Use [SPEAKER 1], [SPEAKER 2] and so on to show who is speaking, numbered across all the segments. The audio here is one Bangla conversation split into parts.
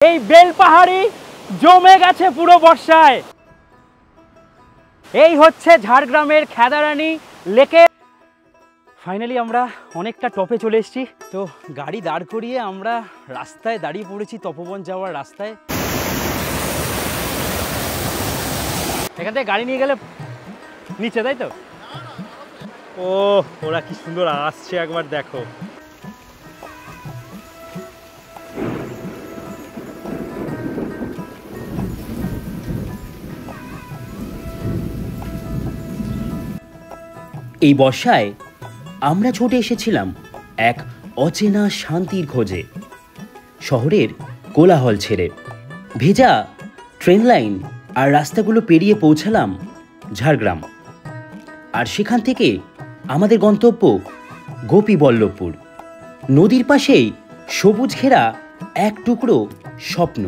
[SPEAKER 1] এই বেলপাহাড়ি জমে গেছে পুরো বর্ষায়। এই হচ্ছে ঝাড়গ্রামের খেদারানি লেকে। ফাইনালি আমরা অনেকটা টপে চলে এসেছি। তো গাড়ি দাঁড় করিয়ে আমরা রাস্তায় দাঁড়িয়ে পড়েছি, তপবন যাওয়ার রাস্তায়। এখান থেকে গাড়ি নিয়ে গেলে নিচে, তাই তো? ও ওরা কি সুন্দর আসছে, একবার দেখো।
[SPEAKER 2] এই বর্ষায় আমরা ছুটে এসেছিলাম এক অচেনা শান্তির খোঁজে। শহরের কোলাহল ছেড়ে ভেজা ট্রেন লাইন আর রাস্তাগুলো পেরিয়ে পৌঁছালাম ঝাড়গ্রাম। আর সেখান থেকে আমাদের গন্তব্য গোপীবল্লভপুর। নদীর পাশেই সবুজ ঘেরা এক টুকরো স্বপ্ন।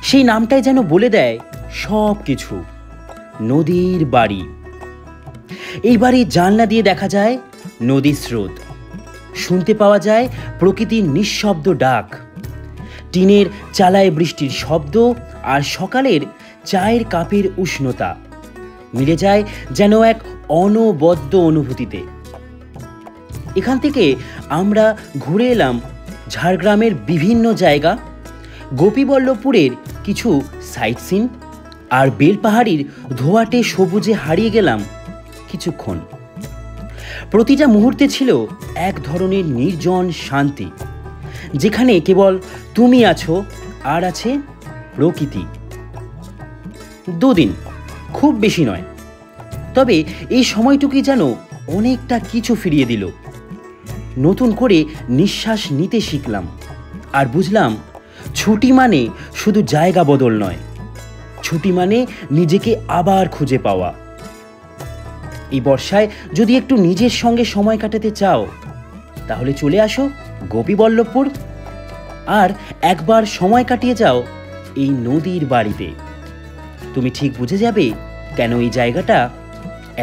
[SPEAKER 2] সেই নামটাই যেন বলে দেয় সব কিছু। নদীর বাড়ি। এই বাড়ির জানলা দিয়ে দেখা যায় নদীর স্রোত, শুনতে পাওয়া যায় প্রকৃতির নিঃশব্দ ডাক, টিনের চালায় বৃষ্টির শব্দ আর সকালের চায়ের কাপের উষ্ণতা মিলে যায় যেন এক অনবদ্য অনুভূতিতে। এখান থেকে আমরা ঘুরে এলাম ঝাড়গ্রামের বিভিন্ন জায়গা, গোপীবল্লভপুরের কিছু সাইট সিন, আর বেলপাহাড়ির ধোঁয়াটে সবুজে হারিয়ে গেলাম কিছুক্ষণ। প্রতিটা মুহূর্তে ছিল এক ধরনের নির্জন শান্তি, যেখানে কেবল তুমি আছো আর আছে প্রকৃতি। দুদিন, খুব বেশি নয়, তবে এই সময়টুকুই যেন অনেকটা কিছু ফিরিয়ে দিল। নতুন করে নিঃশ্বাস নিতে শিখলাম আর বুঝলাম ছুটি মানে শুধু জায়গা বদল নয়, ছুটি মানে নিজেকে আবার খুঁজে পাওয়া। এই বর্ষায় যদি একটু নিজের সঙ্গে সময় কাটাতে চাও, তাহলে চলে আসো গোপীবল্লভপুর আর একবার সময় কাটিয়ে যাও এই নদীর বাড়িতে। তুমি ঠিক বুঝে যাবে কেন এই জায়গাটা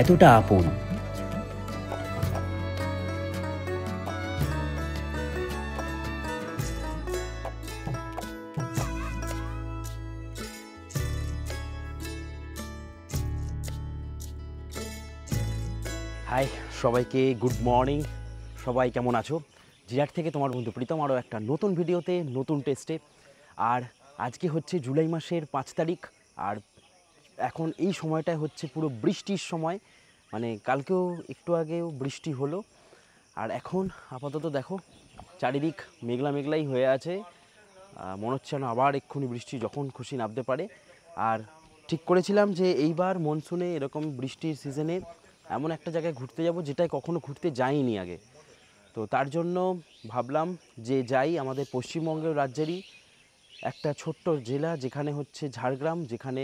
[SPEAKER 2] এতটা আপন।
[SPEAKER 1] হাই সবাইকে, গুড মর্নিং। সবাই কেমন আছো? জিরাট থেকে তোমার বন্ধু প্রীতম আরও একটা নতুন ভিডিওতে, নতুন টেস্টে। আর আজকে হচ্ছে জুলাই মাসের 5 তারিখ, আর এখন এই সময়টায় হচ্ছে পুরো বৃষ্টির সময়। মানে কালকেও একটু আগেও বৃষ্টি হলো, আর এখন আপাতত দেখো চারিদিক মেঘলা মেঘলাই হয়ে আছে। মনে হচ্ছে না আবার এক্ষুনি বৃষ্টি যখন খুশি নামতে পারে। আর ঠিক করেছিলাম যে এইবার মনসুনে এরকম বৃষ্টির সিজনে এমন একটা জায়গায় ঘুরতে যাব যেটায় কখনো ঘুরতে যাইনি আগে। তো তার জন্য ভাবলাম যে যাই আমাদের পশ্চিমবঙ্গের রাজ্যেরই একটা ছোট্ট জেলা, যেখানে হচ্ছে ঝাড়গ্রাম, যেখানে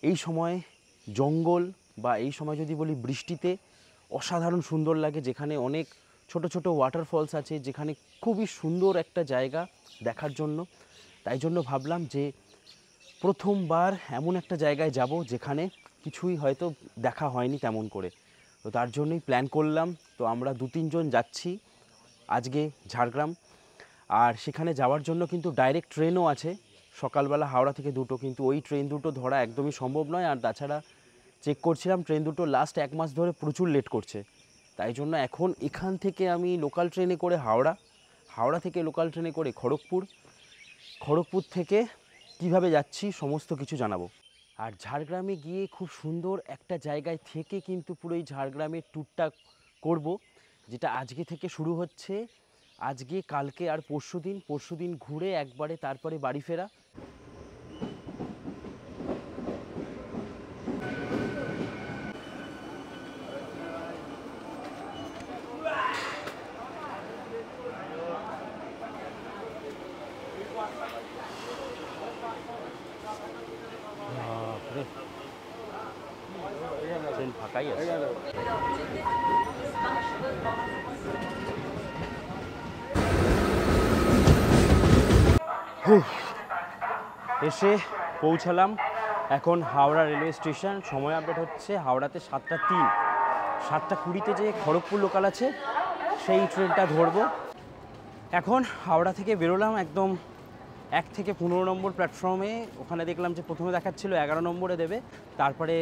[SPEAKER 1] এই সময় জঙ্গল বা এই সময় যদি বলি বৃষ্টিতে অসাধারণ সুন্দর লাগে, যেখানে অনেক ছোট ছোট ওয়াটারফলস আছে, যেখানে খুবই সুন্দর একটা জায়গা দেখার জন্য। তাই জন্য ভাবলাম যে প্রথমবার এমন একটা জায়গায় যাব যেখানে কিছুই হয়তো দেখা হয়নি তেমন করে। তো তার জন্যই প্ল্যান করলাম। তো আমরা 2-3 জন যাচ্ছি আজকে ঝাড়গ্রাম। আর সেখানে যাওয়ার জন্য কিন্তু ডাইরেক্ট ট্রেনও আছে সকালবেলা, হাওড়া থেকে 2টো, কিন্তু ওই ট্রেন দুটো ধরা একদমই সম্ভব নয়। আর তাছাড়া চেক করছিলাম ট্রেন দুটো লাস্ট 1 মাস ধরে প্রচুর লেট করছে। তাই জন্য এখন এখান থেকে আমি লোকাল ট্রেনে করে হাওড়া থেকে লোকাল ট্রেনে করে খড়গপুর থেকে কিভাবে যাচ্ছি সমস্ত কিছু জানাবো। আর ঝাড়গ্রামে গিয়ে খুব সুন্দর একটা জায়গায় থেকে কিন্তু পুরো এই ঝাড়গ্রামের ট্যুরটা করব, যেটা আজকে থেকে শুরু হচ্ছে। আজকে, কালকে আর পরশুদিন ঘুরে একবারে তারপরে বাড়ি ফেরা। ট্রেন ফাঁকাই আছে। এসে পৌঁছালাম এখন হাওড়া রেলওয়ে স্টেশন। সময় আপডেট হচ্ছে হাওড়াতে 7টা 3, 7টা 20-তে যে খড়গপুর লোকাল আছে সেই ট্রেনটা ধরবো। এখন হাওড়া থেকে বেরোলাম একদম 1 থেকে 15 নম্বর প্ল্যাটফর্মে ওখানে দেখলাম যে প্রথমে দেখাচ্ছিল 11 নম্বরে দেবে, তারপরে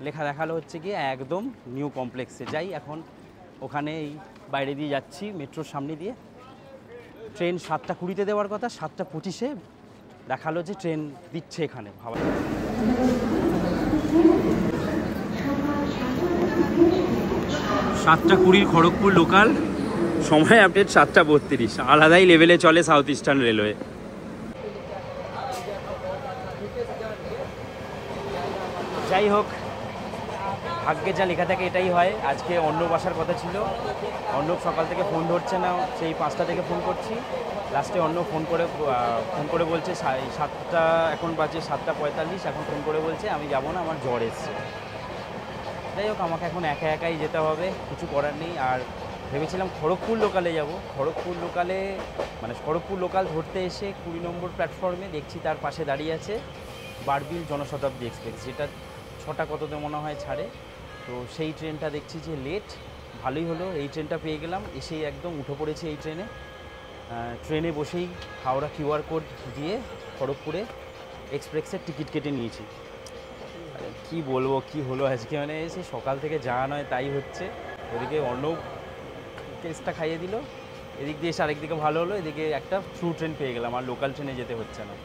[SPEAKER 1] লেখা দেখালো হচ্ছে গিয়ে একদম নিউ কমপ্লেক্সে যাই। এখন ওখানে এই বাইরে দিয়ে যাচ্ছি মেট্রোর সামনে দিয়ে। ট্রেন 7টা 20-তে দেওয়ার কথা, 7টা 25-এ দেখালো যে ট্রেন দিচ্ছে এখানে। ভাবা 7টা 20 খড়গপুর লোকাল, সময় আপডেট 7টা 32। আলাদাই লেভেলে চলে সাউথ ইস্টার্ন রেলওয়ে। যাই হোক, ভাগ্যে যা লেখা থাকে এটাই হয়। আজকে অর্ণব আসার কথা ছিল, অর্ণব সকাল থেকে ফোন ধরছে না, সেই 5টা থেকে ফোন করছি। লাস্টে অর্ণব ফোন করে বলছে 7টা, এখন বাজে 7টা 45, এখন ফোন করে বলছে আমি যাব না, আমার জ্বর এসছে। যাই হোক, আমাকে এখন একাই যেতে হবে, কিছু করার নেই। আর ভেবেছিলাম খড়গপুর লোকালে যাব। খড়গপুর লোকাল ধরতে এসে 20 নম্বর প্ল্যাটফর্মে দেখছি তার পাশে দাঁড়িয়ে আছে বারবিল জনশতাব্দী এক্সপ্রেস, যেটা 6টা কততে মনে হয় ছাড়ে। তো সেই ট্রেনটা দেখছি যে লেট। ভালোই হলো, এই ট্রেনটা পেয়ে গেলাম। এসেই একদম উঠে পড়েছি এই ট্রেনে বসেই হাওড়া QR কোড দিয়ে খড়গপুরে এক্সপ্রেসের টিকিট কেটে নিয়েছি। কি বলবো, কি হলো আজকে, মানে সে সকাল থেকে যা নয় তাই হচ্ছে। ওদিকে অর্ণব কেসটা খাইয়ে দিল, এদিক দিয়ে এসে আরেকদিকে ভালো হলো, এদিকে একটা থ্রু ট্রেন পেয়ে গেলাম, আর লোকাল ট্রেনে যেতে হচ্ছে না।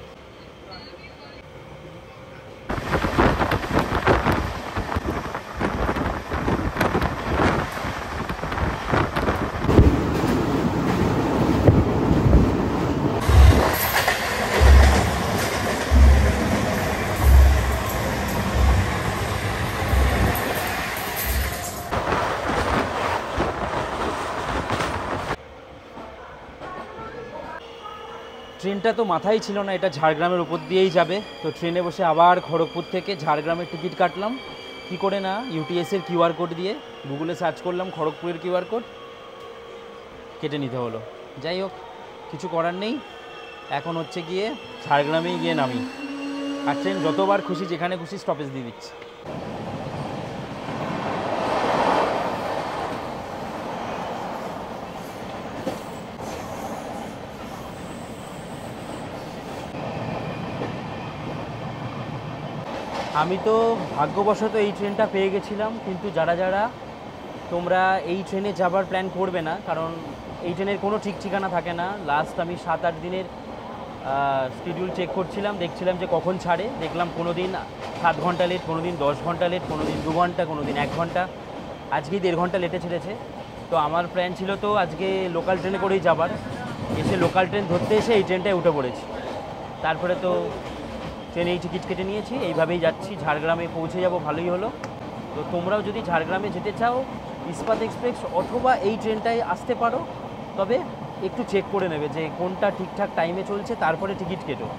[SPEAKER 1] ট্রেনটা তো মাথায় ছিল না এটা ঝাড়গ্রামের উপর দিয়েই যাবে। তো ট্রেনে বসে আবার খড়গপুর থেকে ঝাড়গ্রামের টিকিট কাটলাম। কি করে না, ইউটিএসের QR কোড দিয়ে গুগলে সার্চ করলাম খড়গপুরের QR কোড, কেটে নিতে হলো। যাই হোক, কিছু করার নেই। এখন হচ্ছে গিয়ে ঝাড়গ্রামেই গিয়ে নামি, আর ট্রেন যতবার খুশি যেখানে খুশি স্টপেজ দিয়ে দিচ্ছে। আমি তো ভাগ্যবশত এই ট্রেনটা পেয়ে গেছিলাম, কিন্তু যারা তোমরা এই ট্রেনে যাবার প্ল্যান করবে না, কারণ এই ট্রেনের কোনো ঠিক ঠিকানা থাকে না। লাস্ট আমি 7-8 দিনের শিডিউল চেক করছিলাম, দেখছিলাম যে কখন ছাড়ে। দেখলাম কোনো দিন 7 ঘন্টা লেট, কোনো দিন 10 ঘন্টা লেট, কোনো দিন 2 ঘন্টা, কোনো দিন 1 ঘন্টা। আজকেই 1.5 ঘন্টা লেটে ছেড়েছে। তো আমার প্ল্যান ছিল তো আজকে লোকাল ট্রেনে করেই যাবার। এসে লোকাল ট্রেন ধরতে এসে এই ট্রেনটায় উঠে পড়েছি। তারপরে তো ট্রেনেই টিকিট কেটে নিয়েছি, এইভাবেই যাচ্ছি। ঝাড়গ্রামে পৌঁছে যাব, ভালোই হলো। তো তোমরাও যদি ঝাড়গ্রামে যেতে চাও ইস্পাত এক্সপ্রেস অথবা এই ট্রেনটায় আসতে পারো, তবে একটু চেক করে নেবে যে কোনটা ঠিকঠাক টাইমে চলছে, তারপরে টিকিট কেটো।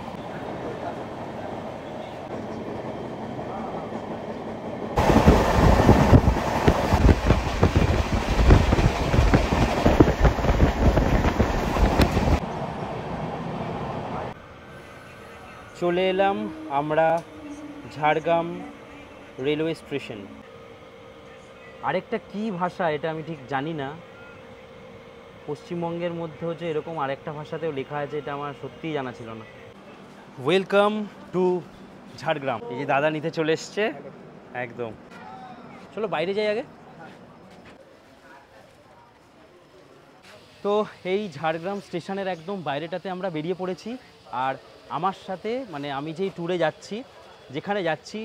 [SPEAKER 1] চলে এলাম আমরা ঝাড়গ্রাম রেলওয়ে স্টেশন। আরেকটা কি ভাষা এটা আমি ঠিক জানি না, পশ্চিমবঙ্গের মধ্যেও যে এরকম আরেকটা ভাষাতেও লেখা আছে এটা আমার সত্যিই জানা ছিল না। Welcome to Jhargram. এই যে দাদা নিতে চলে এসছে একদম। চলো বাইরে যাই আগে। তো এই ঝাড়গ্রাম স্টেশনের একদম বাইরেটাতে আমরা বেরিয়ে পড়েছি। আর আমার সাথে মানে আমি যেই ট্যুরে যাচ্ছি, যেখানে যাচ্ছি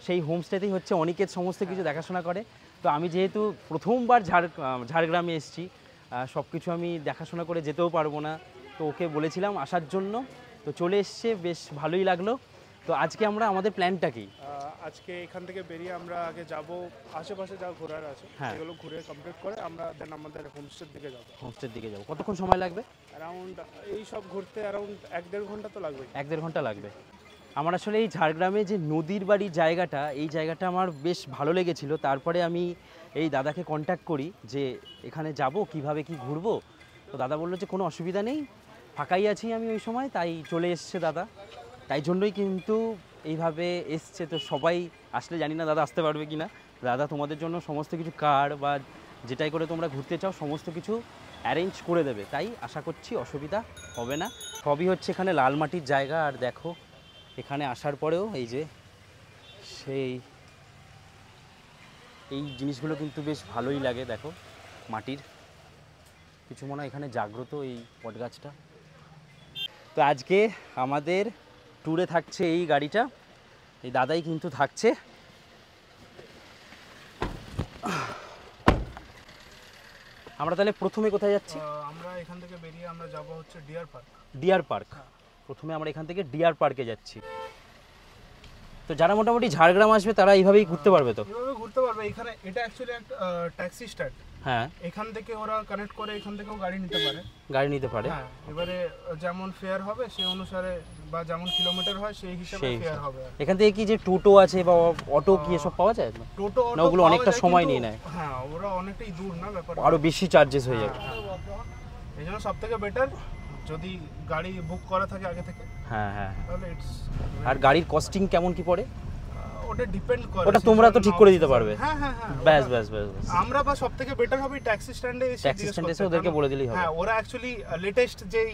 [SPEAKER 1] সেই হোমস্টেতেই হচ্ছে অনিকেত সমস্ত কিছু দেখাশোনা করে। তো আমি যেহেতু প্রথমবার ঝাড়গ্রামে এসেছি, সব কিছু আমি দেখাশোনা করে যেতেও পারবো না, তো ওকে বলেছিলাম আসার জন্য। তো চলে এসছে, বেশ ভালোই লাগলো। তো আজকে আমরা আমাদের প্ল্যানটা কি,
[SPEAKER 3] আজকে এখান থেকে বেরিয়ে আমরা আগে যাব আশেপাশে যা ঘোরার আছে সেগুলো ঘুরে কমপ্লিট করে আমরা দেন আমাদের হোমস্টের দিকে যাব।
[SPEAKER 1] হোমস্টের দিকে যাব। কতক্ষণ সময় লাগবে?
[SPEAKER 3] অ্যারাউন্ড এই সব ঘুরতে অ্যারাউন্ড 1-1.5 ঘন্টা তো লাগবে।
[SPEAKER 1] 1-1.5 ঘন্টা লাগবে। আমার আসলে এই ঝাড়গ্রামে যে নদীর বাড়ির জায়গাটা, এই জায়গাটা আমার বেশ ভালো লেগেছিল। তারপরে আমি এই দাদাকে কন্ট্যাক্ট করি যে এখানে যাব, কিভাবে কি ঘুরবো। তো দাদা বললো যে কোনো অসুবিধা নেই, ফাঁকাই আছি আমি ওই সময়, তাই চলে এসছে দাদা। তাই জন্যই কিন্তু এইভাবে এসছে। তো সবাই আসলে জানি না দাদা আসতে পারবে কি না। দাদা তোমাদের জন্য সমস্ত কিছু কার বা যেটাই করে তোমরা ঘুরতে চাও সমস্ত কিছু অ্যারেঞ্জ করে দেবে, তাই আশা করছি অসুবিধা হবে না। সবই হচ্ছে এখানে লাল মাটির জায়গা। আর দেখো এখানে আসার পরেও এই যে সেই এই জিনিসগুলো কিন্তু বেশ ভালোই লাগে। দেখো মাটির কিছু মনে হয় এখানে জাগ্রত এই বটগাছটা। তো আজকে আমাদের ট্যুরে থাকছে এই গাড়িটা, এই দাদাই কিন্তু থাকছে। আমরা তাহলে প্রথমে কোথায় যাচ্ছি?
[SPEAKER 3] আমরা এখান থেকে বেরিয়ে আমরা যাব হচ্ছে ডিয়ার পার্ক।
[SPEAKER 1] Deer park. প্রথমে আমরা এখান থেকে ডিয়ার পার্কে যাচ্ছি। তো যারা মোটামুটি ঝাড়গ্রাম আসবে তারা এইভাবেই ঘুরতে পারবে? তো
[SPEAKER 3] এইভাবে ঘুরতে পারবে। এখানে এটা অ্যাকচুয়ালি একটা ট্যাক্সি স্ট্যান্ড।
[SPEAKER 1] হ্যাঁ,
[SPEAKER 3] এখান থেকে ওরা কানেক্ট করে এখান থেকেও গাড়ি নিতে পারে।
[SPEAKER 1] গাড়ি নিতে পারে।
[SPEAKER 3] হ্যাঁ, এবারে যেমন ফেয়ার হবে সেই অনুসারে বা যেমন কিলোমিটার হয় সেই হিসাবে ফেয়ার হবে।
[SPEAKER 1] এখান থেকে কি যে টোটো আছে বা অটো কি এসব পাওয়া যায়?
[SPEAKER 3] টোটো
[SPEAKER 1] না, ওগুলো অনেকটা সময় নিয়ে নেয়।
[SPEAKER 3] হ্যাঁ, ওরা অনেকটাই দূর না, ব্যাপার
[SPEAKER 1] আরো বেশি চার্জেস হয়ে যাবে।
[SPEAKER 3] এই জন্য সব থেকে বেটার যদি গাড়ি বুক করা থাকে আগে থেকে।
[SPEAKER 1] হ্যাঁ হ্যাঁ।
[SPEAKER 3] তাহলে ইটস।
[SPEAKER 1] আর গাড়ির কস্টিং কেমন কি পড়ে?
[SPEAKER 3] ওটা ডিপেন্ড করে।
[SPEAKER 1] ওটা তোমরা তো ঠিক করে দিতে পারবে।
[SPEAKER 3] হ্যাঁ হ্যাঁ হ্যাঁ,
[SPEAKER 1] ব্যাস ব্যাস ব্যাস।
[SPEAKER 3] আমরা বা সবথেকে বেটার হবে ট্যাক্সি স্ট্যান্ডে এসে
[SPEAKER 1] ট্যাক্সি স্ট্যান্ডে এসে ওদেরকে বলে দিলেই হবে।
[SPEAKER 3] হ্যাঁ, ওরা অ্যাকচুয়ালি লেটেস্ট যেই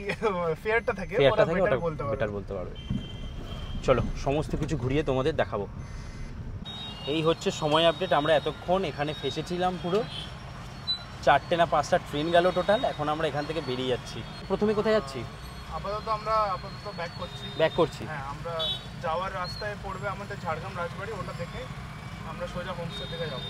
[SPEAKER 3] ফেয়ারটা থাকে
[SPEAKER 1] ওটা
[SPEAKER 3] বেটার
[SPEAKER 1] বলতে পারবে। চলো সমস্ত কিছু ঘুরিয়ে তোমাদের দেখাবো। এই হচ্ছে সময় আপডেট। আমরা এতক্ষণ এখানে ফেসেছিলাম, পুরো 4টে না 5টা ট্রেন গেল টোটাল। এখন আমরা এখান থেকে বেরিয়ে যাচ্ছি। প্রথমে কোথায় যাচ্ছি?
[SPEAKER 3] আমরা ব্যাক করছি। হ্যাঁ, আমরা যাওয়ার রাস্তায় পড়বে আমাদের ঝাড়গ্রাম রাজবাড়ি, ওটা দেখে আমরা সোজা হোমস্টে থেকে যাব।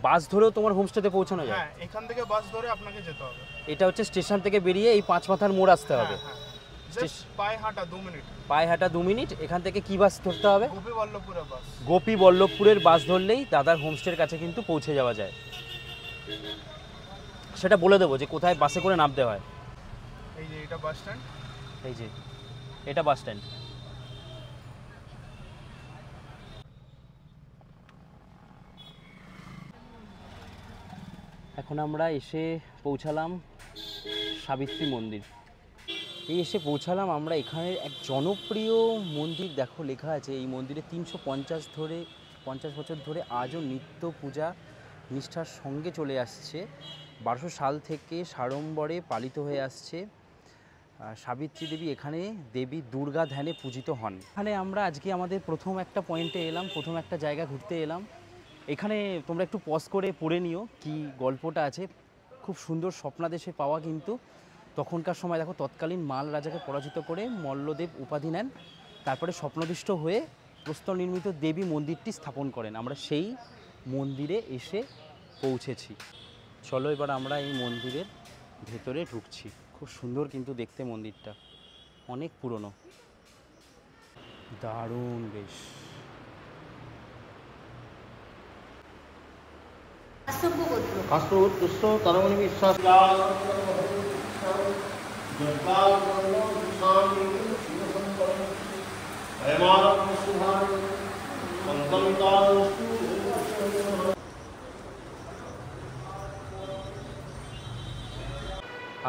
[SPEAKER 1] বাস ধরেও তোমার হোমস্টেতে পৌঁছানো যায়?
[SPEAKER 3] হ্যাঁ, এখান থেকে বাস ধরে আপনাকে যেতে হবে।
[SPEAKER 1] এটা হচ্ছে স্টেশন থেকে বেরিয়ে এই 5 মাথার মোড় আসতে হবে।
[SPEAKER 3] পায়ে হাঁটা 2 মিনিট।
[SPEAKER 1] পায়ে হাঁটা 2 মিনিট। এখান থেকে কি বাস ধরতে হবে?
[SPEAKER 3] গোপীবল্লভপুরের বাস।
[SPEAKER 1] গোপীবল্লভপুরের বাস ধরলেই দাদার হোমস্টের কাছে কিন্তু পৌঁছে যাওয়া যায়। সেটা বলে দেবো যে কোথায় বাসে করে নামতে হয়।
[SPEAKER 3] এই যে এটা বাস স্ট্যান্ড।
[SPEAKER 1] এই যে এটা বাস স্ট্যান্ড। এখন আমরা এসে পৌঁছালাম সাবিত্রী মন্দির। এই এসে পৌঁছালাম আমরা। এখানে এক জনপ্রিয় মন্দির, দেখো লেখা আছে এই মন্দিরে 350 বছর ধরে আজও নিত্য পূজা নিষ্ঠার সঙ্গে চলে আসছে। 1200 সাল থেকে সাড়ম্বরে পালিত হয়ে আসছে। সাবিত্রী দেবী এখানে দেবী দুর্গা ধ্যানে পূজিত হন। এখানে আমরা আজকে আমাদের প্রথম একটা পয়েন্টে এলাম, প্রথম একটা জায়গা ঘুরতে এলাম। এখানে তোমরা একটু পজ করে পড়ে নিও কি গল্পটা আছে। খুব সুন্দর স্বপ্নাদেশে পাওয়া কিন্তু তখনকার সময়। দেখো তৎকালীন মাল রাজাকে পরাজিত করে মল্লদেব উপাধি নেন, তারপরে স্বপ্নদৃষ্ট হয়ে প্রস্তর নির্মিত দেবী মন্দিরটি স্থাপন করেন। আমরা সেই মন্দিরে এসে পৌঁছেছি। চলো এবার আমরা এই মন্দিরের ভেতরে ঢুকছি। খুব সুন্দর কিন্তু দেখতে মন্দিরটা, অনেক পুরনো, দারুণ বেশ।
[SPEAKER 4] কাষ্টপুত্র তারমণি বিশ্বাস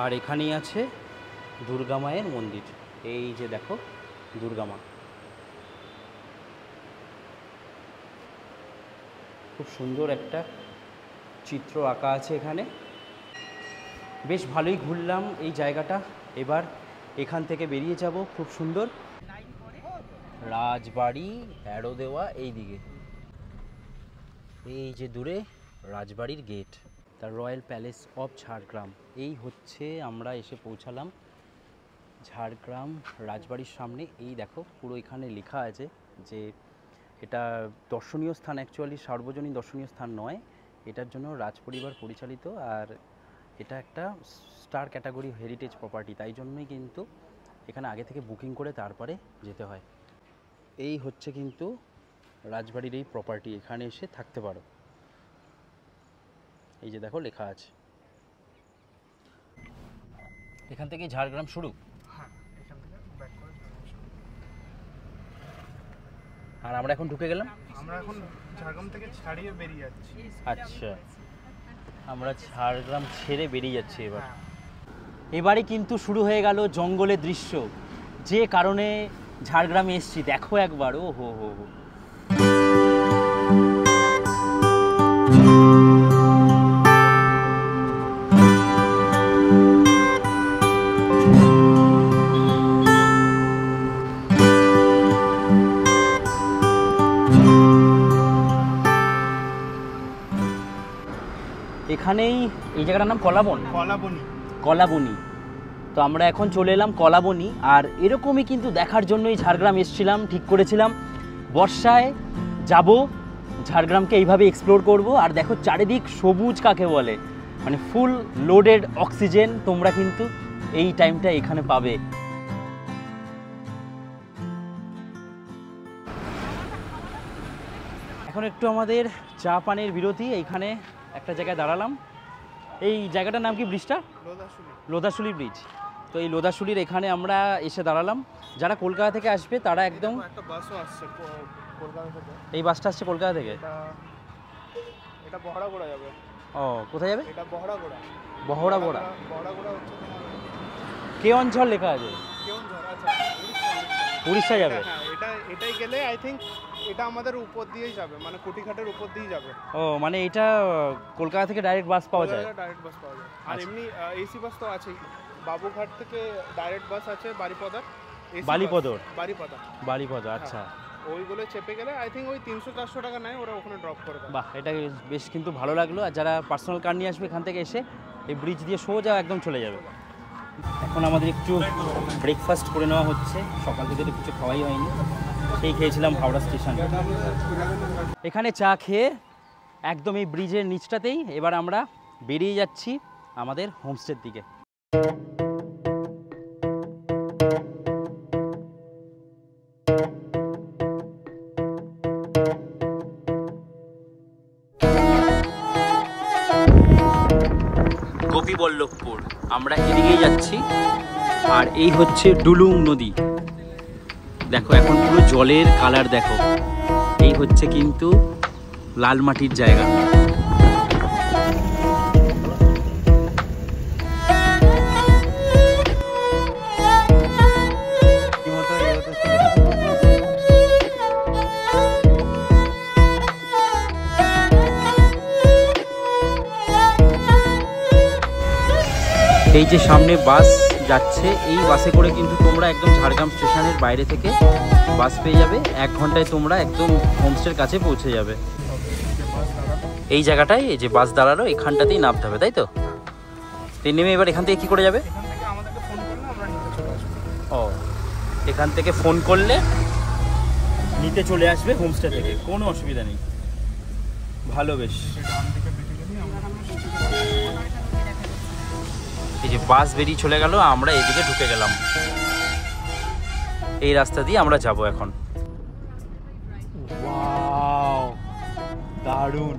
[SPEAKER 1] আর এখানেই আছে দুর্গা মায়ের মন্দির। এই যে দেখো দুর্গা মা, খুব সুন্দর একটা চিত্র আঁকা আছে এখানে। বেশ ভালোই ঘুরলাম এই জায়গাটা। এবার এখান থেকে বেরিয়ে যাব। খুব সুন্দর রাজবাড়ি অ্যারো দেওয়া এই দিকে, এই যে দূরে রাজবাড়ির gate, the royal palace of Jhargram. এই হচ্ছে আমরা এসে পৌঁছালাম ঝাড়গ্রাম রাজবাড়ির সামনে। এই দেখো পুরো এখানে লেখা আছে যে এটা দর্শনীয় স্থান, অ্যাকচুয়ালি সার্বজনীন দর্শনীয় স্থান নয়, এটার জন্য রাজপরিবার পরিচালিত, আর এটা একটা স্টার ক্যাটাগরি হেরিটেজ প্রপার্টি। তাই জন্যই কিন্তু এখানে আগে থেকে বুকিং করে তারপরে যেতে হয়। এই হচ্ছে কিন্তু রাজবাড়ির এই প্রপার্টি, এখানে এসে থাকতে পারো। এই যে দেখো লেখা আছে। এখান থেকে ঝাড়গ্রাম শুরু।
[SPEAKER 3] হ্যাঁ, এখান থেকে ব্যাক করে
[SPEAKER 1] আর আমরা এখন ঢুকে গেলাম।
[SPEAKER 3] আমরা এখন ঝাড়গ্রাম থেকে ছাড়িয়ে বেরিয়ে যাচ্ছি।
[SPEAKER 1] আচ্ছা, আমরা ঝাড়গ্রাম ছেড়ে বেরিয়ে যাচ্ছি এবার। এবারে কিন্তু শুরু হয়ে গেল জঙ্গলের দৃশ্য। যে কারণে ঝাড়গ্রামে এসছি, দেখো একবার, ও হো হো হো। এখানেই এই জায়গাটার নাম কলাবন, কলাবনি। তো আমরা এখন চলে এলাম কলাবনি, আর এরকমই কিন্তু দেখার জন্যই ঝাড়গ্রাম এসেছিলাম, ঠিক করেছিলাম বর্ষায় যাব ঝাড়গ্রামকে এইভাবে এক্সপ্লোর করব। আর দেখো চারিদিক সবুজ কাকে বলে, মানে ফুল লোডেড অক্সিজেন তোমরা কিন্তু এই টাইমটা এখানে পাবে। এখন একটু আমাদের চা পানের বিরতি, এইখানে একটা জায়গায় দাঁড়ালাম। এই জায়গাটার নাম কি? ব্রিজটা লোধাশুলি ব্রিজ। তো এই লোধাশুলির এখানে আমরা এসে দাঁড়ালাম। যারা কলকাতা থেকে আসবে তারা একদম,
[SPEAKER 3] একটা বাসও আসছে কলকাতা থেকে।
[SPEAKER 1] এই বাসটা আসছে কলকাতা থেকে।
[SPEAKER 3] এটা বহড়াগোড়া যাবে।
[SPEAKER 1] ও, কোথায় যাবে?
[SPEAKER 3] এটা বহড়াগোড়া।
[SPEAKER 1] বহড়াগোড়া
[SPEAKER 3] হচ্ছে তোমার
[SPEAKER 1] কে অঞ্চল লেখা আছে?
[SPEAKER 3] কেওনঝড়। আচ্ছা,
[SPEAKER 1] উড়িষ্যা যাবে।
[SPEAKER 3] হ্যাঁ, এটাই গেলে আই থিঙ্ক এটা আমাদের উপর দিয়েই যাবে, মানে কুটিঘাটের উপর দিয়েই যাবে।
[SPEAKER 1] ও, মানে এটা কলকাতা থেকে ডাইরেক্ট বাস পাওয়া যায়?
[SPEAKER 3] ডাইরেক্ট বাস পাওয়া যায়। আর এমনি এসি বাস তো আছেই। বাবুঘাট থেকে ডাইরেক্ট বাস আছে বারিপদার।
[SPEAKER 1] বারিপদা, আচ্ছা।
[SPEAKER 3] ওইগুলো চেপে গেলে আই থিঙ্ক ওই 300-400 টাকা নেয়, ওরা ওখানে ড্রপ করে দেয়।
[SPEAKER 1] বাহ, এটা বেশ কিন্তু ভালো লাগলো। আর যারা পার্সোনাল কার নিয়ে আসবে এখান থেকে এসে এই ব্রিজ দিয়ে সোজা একদম চলে যাবে। এখন আমাদের একটু ব্রেকফাস্ট করে নেওয়া হচ্ছে, সকাল থেকে তো কিছু খাওয়াই হয়নি, সেই খেয়েছিলাম হাওড়া স্টেশন। এখানে চা খেয়ে একদম এই ব্রিজের নিচটাতেই এবার আমরা বেরিয়ে যাচ্ছি আমাদের হোমস্টের দিকে। গোপীবল্লভপুর, আমরা এদিকেই যাচ্ছি। আর এই হচ্ছে ডুলুং নদী, দেখো এখন পুরো জলের কালার দেখো। এই হচ্ছে কিন্তু লাল মাটির জায়গা। এই যে সামনে বাস যাচ্ছে, এই বাসে করে কিন্তু তোমরা একদম ঝাড়গ্রাম স্টেশনের বাইরে থেকে বাস পেয়ে যাবে। 1 ঘন্টায় তোমরা একদম হোমস্টের কাছে পৌঁছে যাবে। এই জায়গাটায় এই যে বাস দাঁড়ালো, এখানটাতেই নামতে হবে, তাই তো? নেমে এবার এখান থেকে কি করে যাবে? ও, এখান থেকে ফোন করলে নিতে চলে আসবে হোমস্টে থেকে, কোনো অসুবিধা নেই। ভালো, বেশ। এই যে বাস বেরিয়ে চলে গেল, আমরা এদিকে ঢুকে গেলাম। এই রাস্তা দিয়ে আমরা যাব এখন। ওয়াও, দারুণ!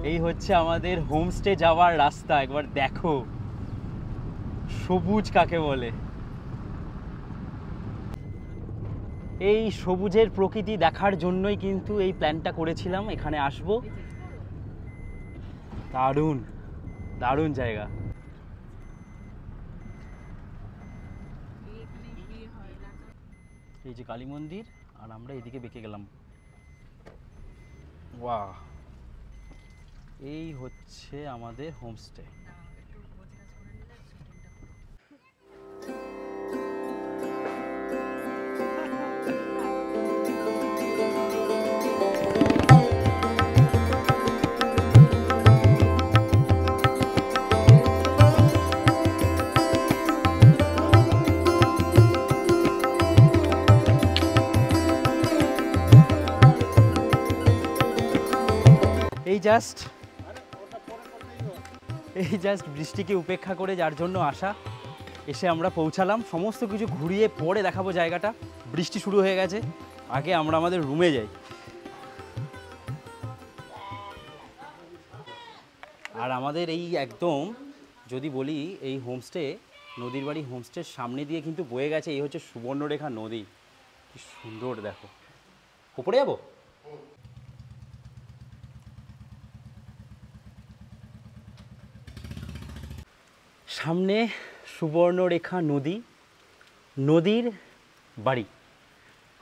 [SPEAKER 1] এই হচ্ছে আমাদের হোমস্টে যাওয়ার রাস্তা, একবার দেখো সবুজ কাকে বলে। এই সবুজের প্রকৃতি দেখার জন্যই কিন্তু এই প্ল্যানটা করেছিলাম, এখানে আসবো। দারুণ দারুণ জায়গা। এই যে কালী মন্দির, আর আমরা এদিকে বেঁকে গেলাম। ওয়াও, এই হচ্ছে আমাদের হোমস্টে। এই জাস্ট বৃষ্টিকে উপেক্ষা করে যার জন্য আসা, এসে আমরা পৌঁছালাম। সমস্ত কিছু ঘুরিয়ে পরে দেখাবো জায়গাটা। বৃষ্টি শুরু হয়ে গেছে, আগে আমরা আমাদের রুমে যাই। আর আমাদের এই একদম যদি বলি, এই হোমস্টে নদীর বাড়ি হোমস্টের সামনে দিয়ে কিন্তু বয়ে গেছে, এই হচ্ছে সুবর্ণরেখা নদী। কি সুন্দর দেখো। উপরে যাবো? সামনে সুবর্ণরেখা নদী, নদীর বাড়ি।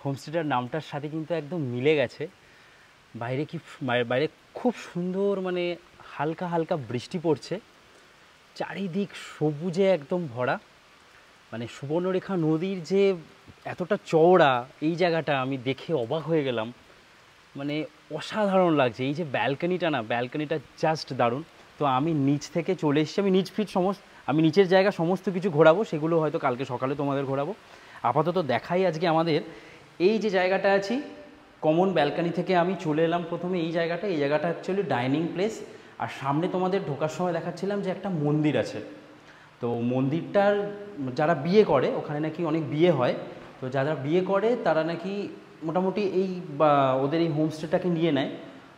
[SPEAKER 1] হোমস্টেটার নামটার সাথে কিন্তু একদম মিলে গেছে। বাইরে বাইরে খুব সুন্দর, মানে হালকা হালকা বৃষ্টি পড়ছে, চারিদিক সবুজে একদম ভরা। মানে সুবর্ণরেখা নদীর যে এতটা চওড়া এই জায়গাটা আমি দেখে অবাক হয়ে গেলাম। মানে অসাধারণ লাগছে। এই যে ব্যালকনিটা না, ব্যালকনিটা জাস্ট দারুণ। তো আমি নিচ থেকে চলে এসেছি, আমি নিচের জায়গা সমস্ত কিছু ঘোরাবো, সেগুলো হয়তো কালকে সকালে তোমাদের ঘোরাবো। আপাতত দেখাই আজকে আমাদের এই যে জায়গাটা আছি, কমন ব্যালকনি থেকে আমি চলে এলাম প্রথমে এই জায়গাটা অ্যাকচুয়ালি ডাইনিং প্লেস। আর সামনে তোমাদের ঢোকার সময় দেখাচ্ছিলাম যে একটা মন্দির আছে। তো মন্দিরটার যারা বিয়ে করে, ওখানে নাকি অনেক বিয়ে হয়, তো যারা বিয়ে করে তারা নাকি মোটামুটি এই বা ওদের এই হোমস্টেটাকে নিয়ে নেয়।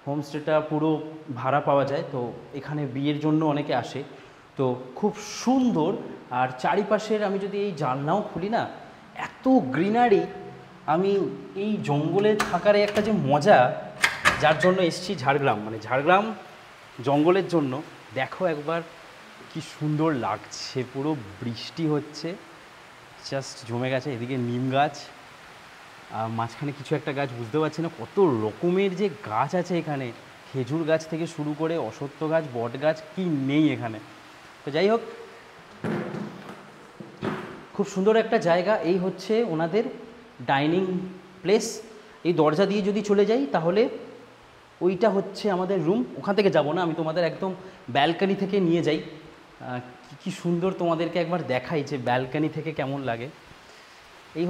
[SPEAKER 1] হোমস্টেটা পুরো ভাড়া পাওয়া যায়, তো এখানে বিয়ের জন্য অনেকে আসে। তো খুব সুন্দর। আর চারিপাশের আমি যদি এই জানলাও খুলি না, এত গ্রিনারি। আমি এই জঙ্গলে থাকার একটা যে মজা, যার জন্য এসেছি ঝাড়গ্রাম, মানে ঝাড়গ্রাম জঙ্গলের জন্য। দেখো একবার কি সুন্দর লাগছে, পুরো বৃষ্টি হচ্ছে, জাস্ট জমে গেছে। এদিকে নিম গাছ, মাঝখানে কিছু একটা গাছ বুঝতে পারছি না, কত রকমের যে গাছ আছে এখানে, খেজুর গাছ থেকে শুরু করে অশ্বত্থ গাছ, বট গাছ, কি নেই এখানে। তো যাই হোক, খুব সুন্দর একটা জায়গা। এই হচ্ছে ওনাদের ডাইনিং প্লেস। এই দরজা দিয়ে যদি চলে যাই তাহলে ওইটা হচ্ছে আমাদের রুম। ওখান থেকে যাব না, আমি তোমাদের একদম ব্যালকনি থেকে নিয়ে যাই। কি সুন্দর তোমাদেরকে একবার দেখাই যে ব্যালকনি থেকে কেমন লাগে। এই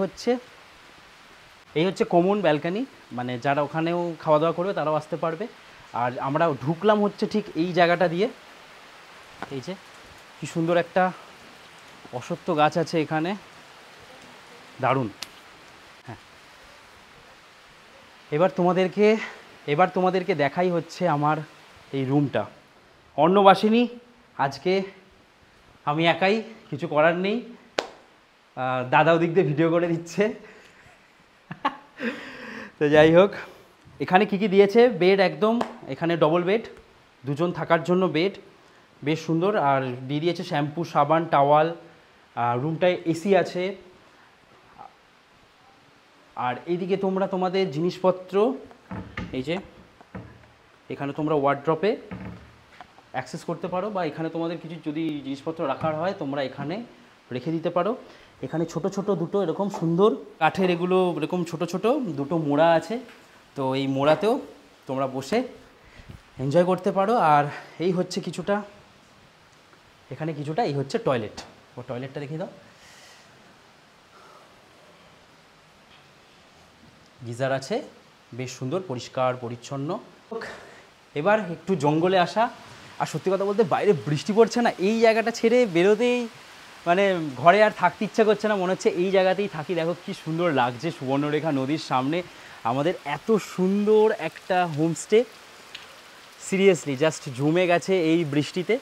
[SPEAKER 1] হচ্ছে কমন ব্যালকনি, মানে যারা ওখানেও খাওয়া দাওয়া করবে তারাও আসতে পারবে। আর আমরা ঢুকলাম হচ্ছে ঠিক এই জায়গাটা দিয়ে। এই যে কি সুন্দর একটা অশ্বত্থ গাছ আছে এখানে, দারুণ। হ্যাঁ, এবার তোমাদেরকে দেখাই হচ্ছে আমার এই রুমটা। অন্নবাসিনী, আজকে আমি একাই, কিছু করার নেই। দাদা ওদিক দিয়ে ভিডিও করে দিচ্ছে। তো যাই হোক, এখানে কি দিয়েছে, বেড একদম, এখানে ডবল বেড, দুজন থাকার জন্য বেড, বেশ সুন্দর। আর দিয়ে দিয়েছে শ্যাম্পু, সাবান, টাওয়াল। রুমটায় এসি আছে। আর এইদিকে তোমরা তোমাদের জিনিসপত্র, এই যে এখানে তোমরা ওয়ার্ড্রপে অ্যাক্সেস করতে পারো, বা এখানে তোমাদের কিছু যদি জিনিসপত্র রাখার হয় তোমরা এখানে রেখে দিতে পারো। এখানে ছোট ছোট দুটো এরকম সুন্দর কাঠের, এগুলো এরকম ছোট ছোট দুটো মোড়া আছে। তো এই মোড়াতেও তোমরা বসে এনজয় করতে পারো। আর এই হচ্ছে কিছুটা, এখানে কিছুটা, এই হচ্ছে টয়লেট। ও টয়লেটটা দেখিয়ে দাও। গিজার আছে, বেশ সুন্দর, পরিষ্কার পরিচ্ছন্ন। এবার একটু জঙ্গলে আসা। আর সত্যি কথা বলতে বাইরে বৃষ্টি পড়ছে না, এই জায়গাটা ছেড়ে বেরোতেই মানে ঘরে আর থাকতে ইচ্ছা করছে না, মনে হচ্ছে এই জায়গাতেই থাকি। দেখো কি সুন্দর লাগছে, সুবর্ণরেখা নদীর সামনে আমাদের এত সুন্দর একটা হোমস্টে। সিরিয়াসলি জাস্ট জমে গেছে এই বৃষ্টিতে।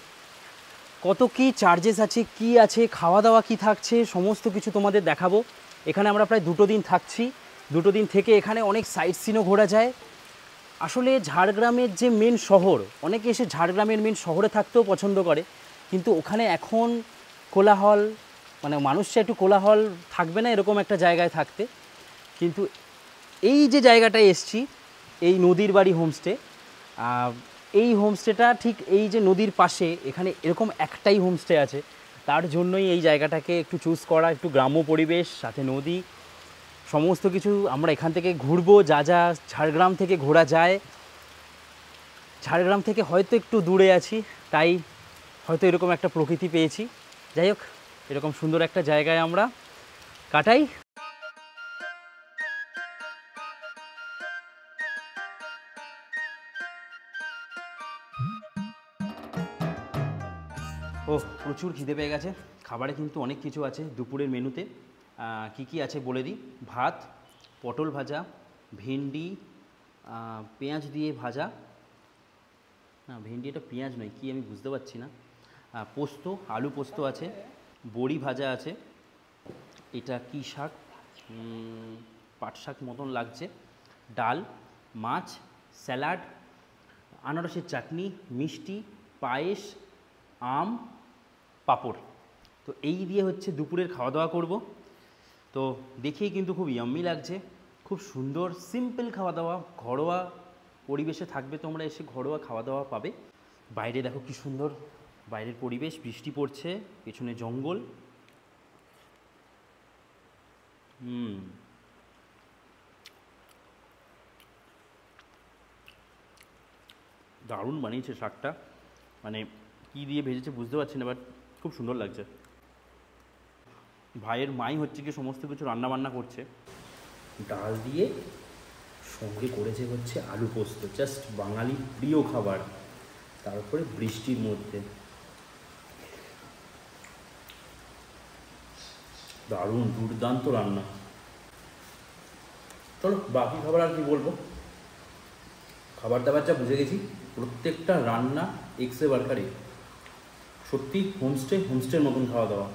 [SPEAKER 1] কত কি চার্জেস আছে, কি আছে, খাওয়া দাওয়া কি থাকছে, সমস্ত কিছু তোমাদের দেখাবো। এখানে আমরা প্রায় 2 দিন থাকছি। 2 দিন থেকে এখানে অনেক সাইট সিনও ঘোরা যায়। আসলে ঝাড়গ্রামের যে মেন শহর, অনেকে এসে ঝাড়গ্রামের মেন শহরে থাকতেও পছন্দ করে, কিন্তু ওখানে এখন কোলাহল, মানে মানুষটা একটু কোলাহল থাকবে না এরকম একটা জায়গায় থাকতে। কিন্তু এই যে জায়গাটায় এসছি, এই নদীর বাড়ি হোমস্টে, এই হোমস্টেটা ঠিক এই যে নদীর পাশে, এখানে এরকম একটাই হোমস্টে আছে। তার জন্যই এই জায়গাটাকে একটু চুজ করা, একটু গ্রাম্য পরিবেশ, সাথে নদী, সমস্ত কিছু। আমরা এখান থেকে ঘুরবো, যা যা ঝাড়গ্রাম থেকে ঘোরা যায়। ঝাড়গ্রাম থেকে হয়তো একটু দূরে আছি, তাই হয়তো এরকম একটা প্রকৃতি পেয়েছি। যাই হোক, এরকম সুন্দর একটা জায়গায় আমরা কাটাই। ও প্রচুর খিদে পেয়ে গেছে। খাবারে কিন্তু অনেক কিছু আছে দুপুরের মেনুতে। কি কি আছে বলে দিই। ভাত, পটল ভাজা, ভেন্ডি পেঁয়াজ দিয়ে ভাজা, না ভেন্ডি এটা পেঁয়াজ নয়, কি আমি বুঝতে পারছি না। পোস্ত, আলু পোস্ত আছে, বড়ি ভাজা আছে, এটা কি শাক, পাট শাক মতন লাগছে, ডাল, মাছ, স্যালাড, আনারসের চাটনি, মিষ্টি, পায়েস, আম, পাঁপড়। তো এই দিয়ে হচ্ছে দুপুরের খাওয়া দাওয়া করব। তো দেখেই কিন্তু খুব ইয়াম্মি লাগছে, খুব সুন্দর সিম্পল খাওয়া দাওয়া, ঘরোয়া পরিবেশে থাকবে তোমরা, এসে ঘরোয়া খাওয়া দাওয়া পাবে। বাইরে দেখো কি সুন্দর বাইরের পরিবেশ, বৃষ্টি পড়ছে, পেছনে জঙ্গল। দারুণ বানিয়েছে শাকটা, মানে কী দিয়ে ভেজেছে বুঝতে পারছি না, বাট খুব সুন্দর লাগছে। ভাইয়ের মাই হচ্ছে কি সমস্ত কিছু রান্না বান্না করছে। ডাল দিয়ে সঙ্গে করেছে হচ্ছে আলু পোস্ত, জাস্ট বাঙালি প্রিয় খাবার, তারপরে বৃষ্টির মধ্যে দারুণ দুর্দান্ত রান্না। চলো বাকি খাবার আর কি বলবো, খাবার দাবার যা বুঝে গেছি, প্রত্যেকটা রান্না এক্সে বারকারে, সত্যি হোমস্টের মতন খাওয়া দাওয়া।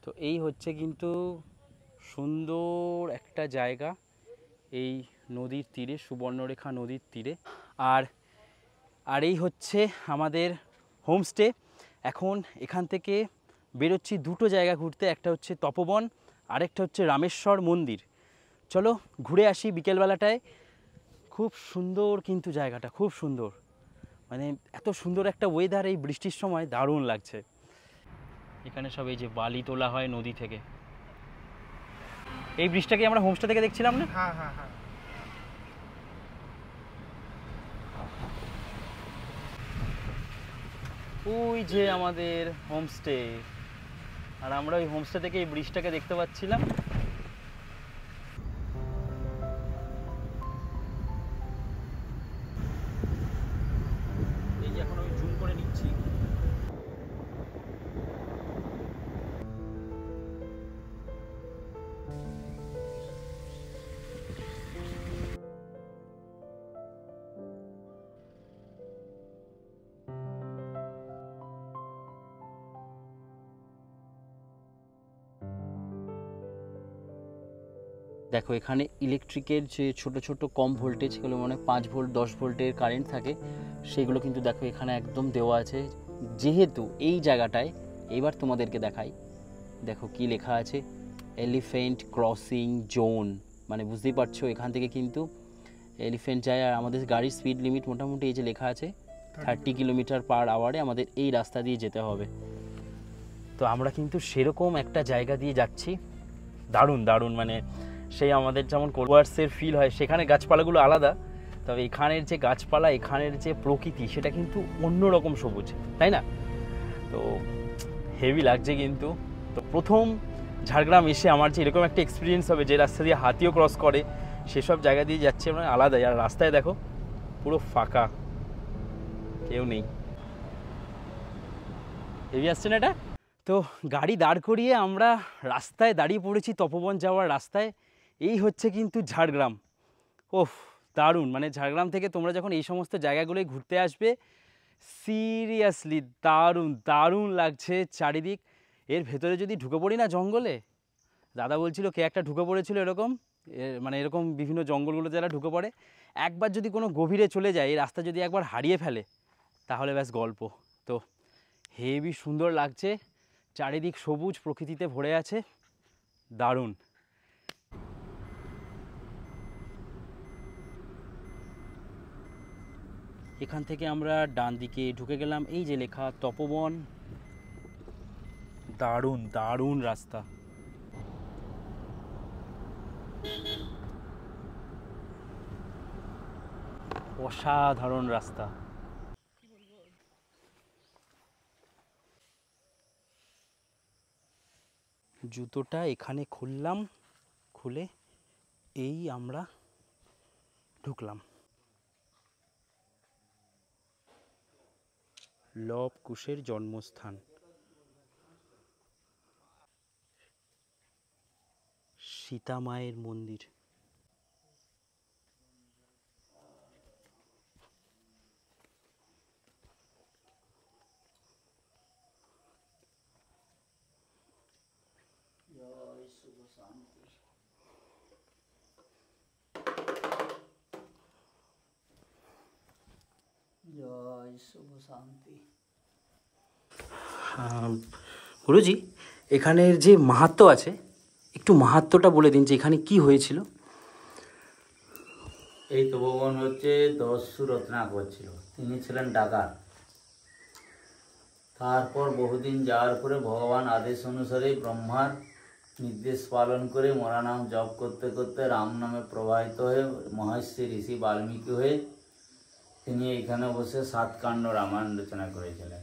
[SPEAKER 1] তো এই হচ্ছে কিন্তু সুন্দর একটা জায়গা, এই নদীর তীরে, সুবর্ণরেখা নদীর তীরে। আর এই হচ্ছে আমাদের হোমস্টে। এখন এখান থেকে বেরোচ্ছি দুটো জায়গা ঘুরতে, একটা হচ্ছে তপবন, আরেকটা হচ্ছে রামেশ্বর মন্দির। চলো ঘুরে আসি বিকেলবেলাটায়। খুব সুন্দর কিন্তু জায়গাটা, খুব সুন্দর, মানে এত সুন্দর একটা ওয়েদার এই বৃষ্টির সময়, দারুণ লাগছে। এখানে সব এই যে বালি তোলা হয় নদী থেকে, এই ব্রিজটাকে আমরা হোমস্টে থেকে দেখছিলাম না?
[SPEAKER 3] হ্যাঁ হ্যাঁ হ্যাঁ।
[SPEAKER 1] ওই যে আমাদের হোমস্টে, আর আমরা ওই হোমস্টে থেকে এই ব্রিজটাকে দেখতে পাচ্ছিলাম। এই যে এখন আমি জুম করে নিচ্ছি। দেখো এখানে ইলেকট্রিকের যে ছোট ছোট কম ভোল্টেজ, সেগুলো মানে 5 ভোল্ট 10 ভোল্টের কারেন্ট থাকে, সেগুলো কিন্তু দেখো এখানে একদম দেওয়া আছে। যেহেতু এই জায়গাটায়, এবার তোমাদেরকে দেখাই, দেখো কি লেখা আছে, এলিফ্যান্ট ক্রসিং জোন, মানে বুঝতেই পারছো এখান থেকে কিন্তু এলিফ্যান্ট যায়। আর আমাদের গাড়ির স্পিড লিমিট মোটামুটি এই যে লেখা আছে 30 কিলোমিটার পার আওয়ারে আমাদের এই রাস্তা দিয়ে যেতে হবে। তো আমরা কিন্তু সেরকম একটা জায়গা দিয়ে যাচ্ছি, দারুণ দারুণ, মানে সেই আমাদের যেমন কোয়ার্সের ফিল হয়, সেখানে গাছপালাগুলো আলাদা, তবে এখানের যে গাছপালা, এখানের যে প্রকৃতি, সেটা কিন্তু অন্যরকম সবুজ, তাই না? তো হেভি লাগছে কিন্তু। তো প্রথম ঝাড়গ্রাম এসে আমার যে এরকম একটা এক্সপিরিয়েন্স হবে, যে রাস্তা দিয়ে হাতিও ক্রস করে, সেসব জায়গা দিয়ে যাচ্ছে মানে আলাদাই। আর রাস্তায় দেখো পুরো ফাঁকা, কেউ নেই। হেভি আসছে না এটা? তো গাড়ি দাঁড় করিয়ে আমরা রাস্তায় দাঁড়িয়ে পড়েছি, তপবন যাওয়ার রাস্তায়। এই হচ্ছে কিন্তু ঝাড়গ্রাম। ওফ দারুণ, মানে ঝাড়গ্রাম থেকে তোমরা যখন এই সমস্ত জায়গাগুলোয় ঘুরতে আসবে, সিরিয়াসলি দারুণ দারুণ লাগছে চারিদিক। এর ভেতরে যদি ঢুকে পড়ি না জঙ্গলে, দাদা বলছিল কে একটা ঢুকে পড়েছিল এরকম, মানে এরকম বিভিন্ন জঙ্গলগুলো যারা ঢুকে পড়ে, একবার যদি কোনো গভীরে চলে যায়, এই রাস্তা যদি একবার হারিয়ে ফেলে, তাহলে ব্যাস গল্প। তো হেভি সুন্দর লাগছে, চারিদিক সবুজ প্রকৃতিতে ভরে আছে, দারুণ। এখান থেকে আমরা ডান দিকে ঢুকে গেলাম, এই যে লেখা তপবন, দারুণ দারুণ রাস্তা। অসাধারণ রাস্তা। জুতোটা এখানে খুললাম, খুলে এই আমরা ঢুকলাম। লব কুশের জন্মস্থান, সীতা মায়ের মন্দির। গুরুজি, এখানের যে মাহাত্ম্য আছে,
[SPEAKER 2] একটু মাহাত্ম্যটা বলে দিন যে এখানে কি হয়েছিল।
[SPEAKER 4] এই তপবন হচ্ছে দস্যু রত্নাকর ছিল, তিনি ছিলেন ডাকাত। তারপর বহুদিন যাওয়ার পরে ভগবান আদেশ অনুসারে ব্রহ্মার নির্দেশ পালন করে মরা নাম জপ করতে করতে রাম নামে প্রবাহিত হয়ে মহর্ষি ঋষি বাল্মীকি হয়ে তিনি এখানে বসে 7 কাণ্ড রামায়ণ রচনা করেছিলেন।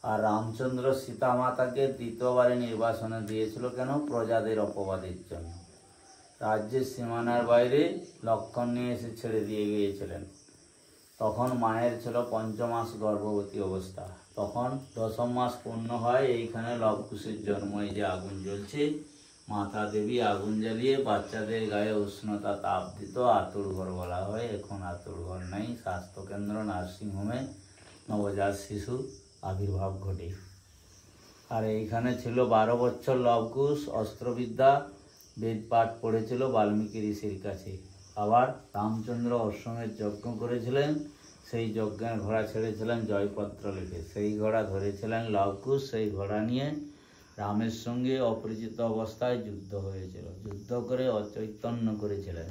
[SPEAKER 4] আর রামচন্দ্র সীতা মাতাকে দ্বিতীয়বারে নির্বাসনে দিয়েছিল কেন? প্রজাদের অপবাদের জন্য। রাজ্যের সীমানার বাইরে লক্ষণ নিয়ে এসে ছেড়ে দিয়ে গিয়েছিলেন। তখন মায়ের ছিল 5 মাস গর্ভবতী অবস্থা। তখন 10ম মাস পূর্ণ হয়, এইখানে লবকুশের জন্ম। এই যে আগুন জ্বলছে, মাতা দেবী আগুন জ্বালিয়ে বাচ্চাদের গায়ে উষ্ণতা তাপ দিত, আতুর ঘর বলা হয়। এখন আতুর ঘর নেই, স্বাস্থ্যকেন্দ্র নার্সিংহোমে নবজাত শিশু আবির্ভাব ঘটে। আর এইখানে ছিল 12 বছর লবকুশ, অস্ত্রবিদ্যা বেদ পাঠ পড়েছিল বাল্মীকি ঋষির কাছে। আবার রামচন্দ্র অশ্বমেধ যজ্ঞ করেছিলেন, সেই যজ্ঞের ঘোড়া ছেড়েছিলেন জয়পত্র লিখে। সেই ঘোড়া ধরেছিলেন লবকুশ। সেই ঘোড়া নিয়ে রামের সঙ্গে অপরিচিত অবস্থায় যুদ্ধ হয়েছিল। যুদ্ধ করে অচৈতন্য করেছিলেন।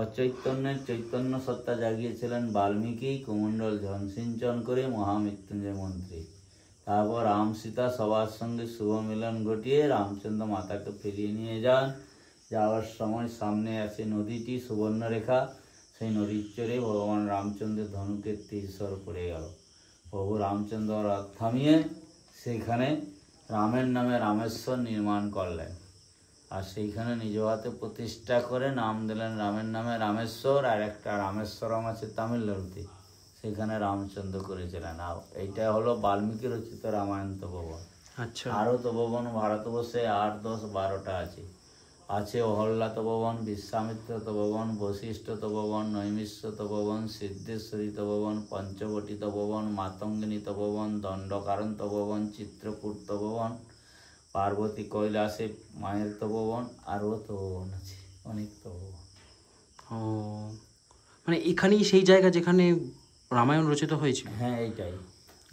[SPEAKER 4] অচৈতন্যের চৈতন্য সত্তা জাগিয়েছিলেন বাল্মীকি, কুমণ্ডল জনসিঞ্চন করে মহামৃত্যুঞ্জয় মন্ত্রী। তারপর রাম সীতা সবার সঙ্গে শুভ মিলন ঘটিয়ে রামচন্দ্র মাতাকে ফিরিয়ে নিয়ে যান। যাওয়ার সময় সামনে আছে নদীটি সুবর্ণরেখা, সেই নদীর চরে ভগবান রামচন্দ্রের ধনুকের তীর পড়ে গেল। প্রভু রামচন্দ্র রথ থামিয়ে সেখানে রামের নামে রামেশ্বর নির্মাণ করলেন। আর সেইখানে নিজ হাতে প্রতিষ্ঠা করে নাম দিলেন রামের নামে রামেশ্বর। আর একটা রামেশ্বরম আছে তামিলনাড়ুতে, সেখানে রামচন্দ্র করেছিলেন। আর এইটা হলো বাল্মীকি রচিত রামায়ণ তপবন।
[SPEAKER 2] আচ্ছা,
[SPEAKER 4] আরও তপবন ভারতবর্ষে 8, 10, 12টা আছে অহল্লা তপবন, বিশ্বামিত্র তপবন, বশিষ্ঠ তপবন, নৈমিষ্য তপবন, সিদ্ধেশ্বরী তপবন, পঞ্চবটী তপবন, মাতঙ্গিনী তপবন, দণ্ডকারণ তপবন, চিত্রকূট তপবন, পার্বতী কৈলাসে মায়ের তপবন, আরও তপবন আছে, অনেক তপবন।
[SPEAKER 2] ও মানে এখানেই সেই জায়গা যেখানে রামায়ণ রচিত হয়েছিল?
[SPEAKER 4] হ্যাঁ, এইটাই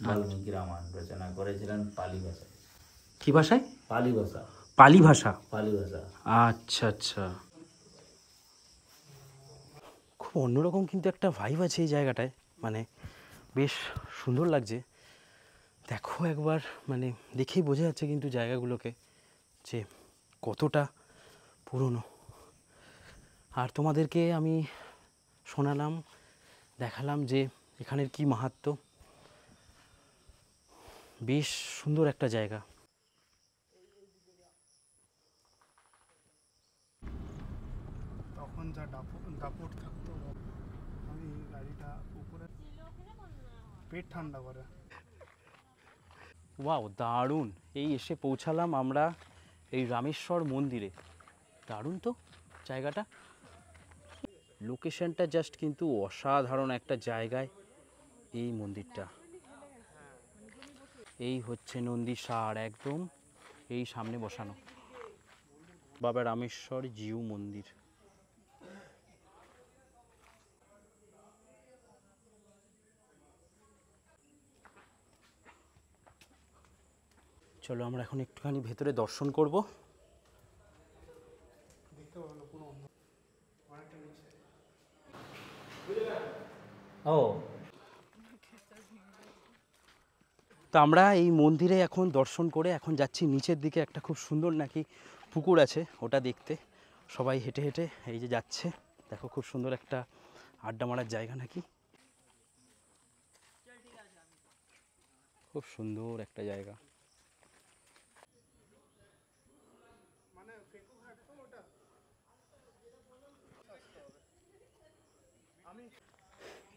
[SPEAKER 4] বাল্মীকি রামায়ণ রচনা করেছিলেন পালি ভাষায়।
[SPEAKER 2] কি ভাষায়?
[SPEAKER 4] পালি ভাষা।
[SPEAKER 2] পালি ভাষা?
[SPEAKER 4] পালি ভাষা।
[SPEAKER 2] আচ্ছা আচ্ছা।
[SPEAKER 1] খুব অন্যরকম কিন্তু একটা ভাইব আছে এই জায়গাটায়, মানে বেশ সুন্দর লাগছে। দেখো একবার, মানে দেখেই বোঝা যাচ্ছে কিন্তু জায়গাগুলোকে যে কতটা পুরনো। আর তোমাদেরকে আমি শোনালাম, দেখালাম যে এখানের কি মাহাত্ম্য। বেশ সুন্দর একটা জায়গা।
[SPEAKER 3] তখন যা দাপট থাকতো, আমি গাড়িটা উপরে পেট ঠান্ডা করে।
[SPEAKER 1] ওয়াও, দারুণ। এই এসে পৌঁছালাম আমরা এই রামেশ্বর মন্দিরে। দারুণ তো জায়গাটা, লোকেশনটা জাস্ট কিন্তু অসাধারণ একটা জায়গায় এই মন্দিরটা। এই হচ্ছে নন্দীসার, একদম এই সামনে বসানো বাবা রামেশ্বর জিউ মন্দির। চলো আমরা এখন একটুখানি ভেতরে দর্শন করব।
[SPEAKER 4] ও,
[SPEAKER 1] তো আমরা এই মন্দিরে এখন দর্শন করে এখন যাচ্ছি নিচের দিকে। একটা খুব সুন্দর নাকি পুকুর আছে, ওটা দেখতে সবাই হেঁটে হেঁটে এই যে যাচ্ছে। দেখো খুব সুন্দর একটা আড্ডা মারার জায়গা নাকি, খুব সুন্দর একটা জায়গা।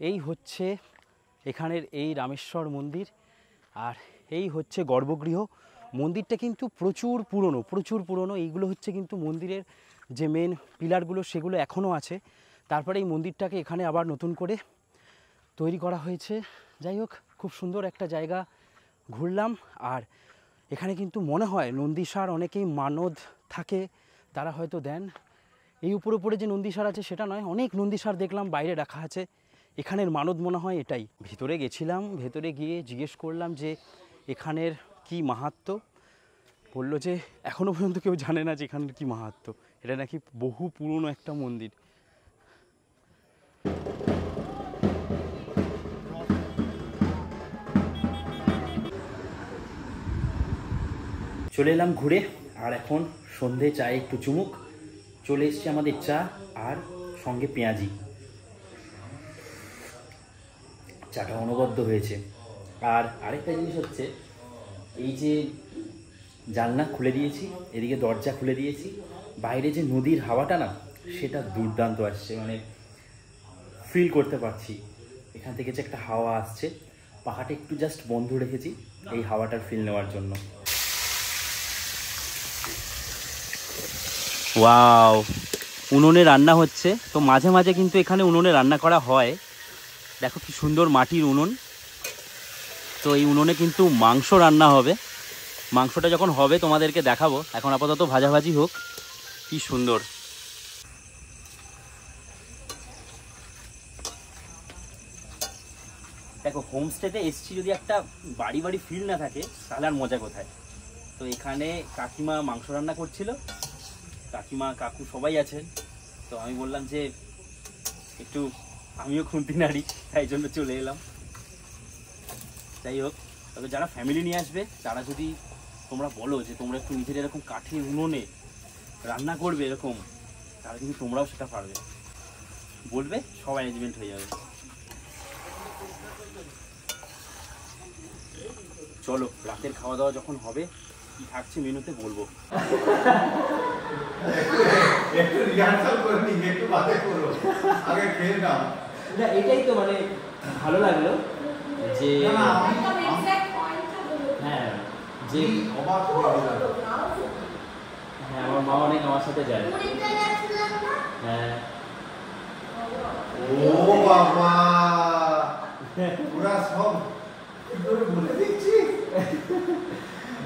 [SPEAKER 1] এই হচ্ছে এখানের এই রামেশ্বর মন্দির, আর এই হচ্ছে গর্ভগৃহ। মন্দিরটা কিন্তু প্রচুর পুরনো। এইগুলো হচ্ছে কিন্তু মন্দিরের যে মেন পিলারগুলো, সেগুলো এখনও আছে। তারপরে এই মন্দিরটাকে এখানে আবার নতুন করে তৈরি করা হয়েছে। যাই হোক, খুব সুন্দর একটা জায়গা ঘুরলাম। আর এখানে কিন্তু মনে হয় নন্দীসার অনেকেই মানদ থাকে, তারা হয়তো দেন। এই উপরে যে নন্দীসার আছে সেটা নয়, অনেক নন্দীসার দেখলাম বাইরে রাখা আছে। এখানের মানদ মনে হয় এটাই। ভিতরে গেছিলাম, ভেতরে গিয়ে জিজ্ঞেস করলাম যে এখানের কি মাহাত্ম্য। বললো যে এখনও পর্যন্ত কেউ জানে না যে এখানের কী মাহাত্ম্য। এটা নাকি বহু পুরনো একটা মন্দির।
[SPEAKER 2] চলে এলাম ঘুরে, আর এখন সন্ধে চায়ে একটু চুমুক। চলে এসছে আমাদের চা আর সঙ্গে পেঁয়াজি। চাটা অনবদ্য হয়েছে। আর আরেকটা জিনিস হচ্ছে, এই যে জানলা খুলে দিয়েছি, এদিকে দরজা খুলে দিয়েছি, বাইরে যে নদীর হাওয়াটা না, সেটা দুর্দান্ত আসছে। মানে ফিল করতে পারছি এখান থেকে যে একটা হাওয়া আসছে। পাখাটা একটু জাস্ট বন্ধ রেখেছি এই হাওয়াটার ফিল নেওয়ার জন্য।
[SPEAKER 1] ওয়াও, উনুনে রান্না হচ্ছে। তো মাঝে মাঝে কিন্তু এখানে উনুনে রান্না করা হয়। দেখো কি সুন্দর মাটির উনুন। তো এই উনুনে কিন্তু মাংস রান্না হবে। মাংসটা যখন হবে তোমাদেরকে দেখাবো। এখন আপাতত ভাজাভাজি হোক। কি সুন্দর। দেখো, হোমস্টেতে এসছি, যদি একটা বাড়ি বাড়ি ফিল না থাকে তাহলে আর মজা কোথায়। তো এখানে কাকিমা মাংস রান্না করছিল, কাকিমা কাকু সবাই আছেন। তো আমি বললাম যে একটু আমিও খুন্তি নাড়ি, তাই জন্য চলে এলাম। যাই হোক, তবে যারা ফ্যামিলি নিয়ে আসবে তারা যদি তোমরা বলো যে তোমরা একটু নিজের এরকম কাঠের উনুনে রান্না করবে এরকম, তাহলে কিন্তু তোমরাও সেটা পারবে। বলবে, সব অ্যারেঞ্জমেন্ট হয়ে যাবে। চলো, রাতের খাওয়া দাওয়া যখন হবে কি থাকছে মেনুতে বলবো।
[SPEAKER 3] একটু রিহার্সাল করে নি, একটু বাদে করো, আগে খেয়ে নাও।
[SPEAKER 1] না, এটাই তো মানে ভালো লাগলো যে হ্যাঁ, যে
[SPEAKER 3] অবাক হয়ে গেল।
[SPEAKER 1] হ্যাঁ, আমার মা অনেক আমার সাথে যায়। হ্যাঁ,
[SPEAKER 3] ও বাবা, পুরা সব কি করে বলে দিচ্ছি।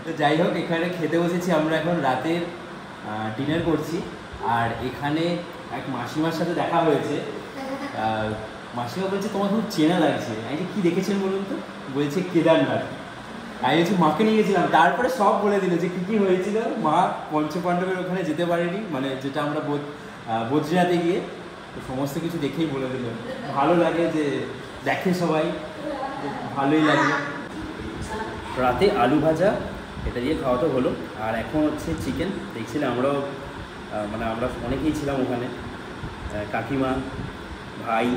[SPEAKER 1] তো যাই হোক, এখানে খেতে বসেছি আমরা। এখন রাতের ডিনার করছি। আর এখানে এক মাসিমার সাথে দেখা হয়েছে। মাসিমা বলছে তোমার খুব চেনা লাগছে। আমি যে কী দেখেছেন বলুন তো? বলছে কেদারনাথ। আমি হচ্ছে মাকে নিয়ে গেছিলাম, তারপরে সব বলে দিল যে কী কী হয়েছিল। মা পঞ্চপাণ্ডবের ওখানে যেতে পারেনি, মানে যেটা আমরা বদ্রীনাথে গিয়ে, তো সমস্ত কিছু দেখেই বলে দিল। ভালো লাগে যে দেখে সবাই, ভালোই লাগে।
[SPEAKER 2] রাতে আলু ভাজা এটা দিয়ে খাওয়াতে হলো। আর এখন হচ্ছে চিকেন। দেখছিলাম আমরাও, মানে আমরা অনেকেই ছিলাম ওখানে, কাকিমা, ভাই,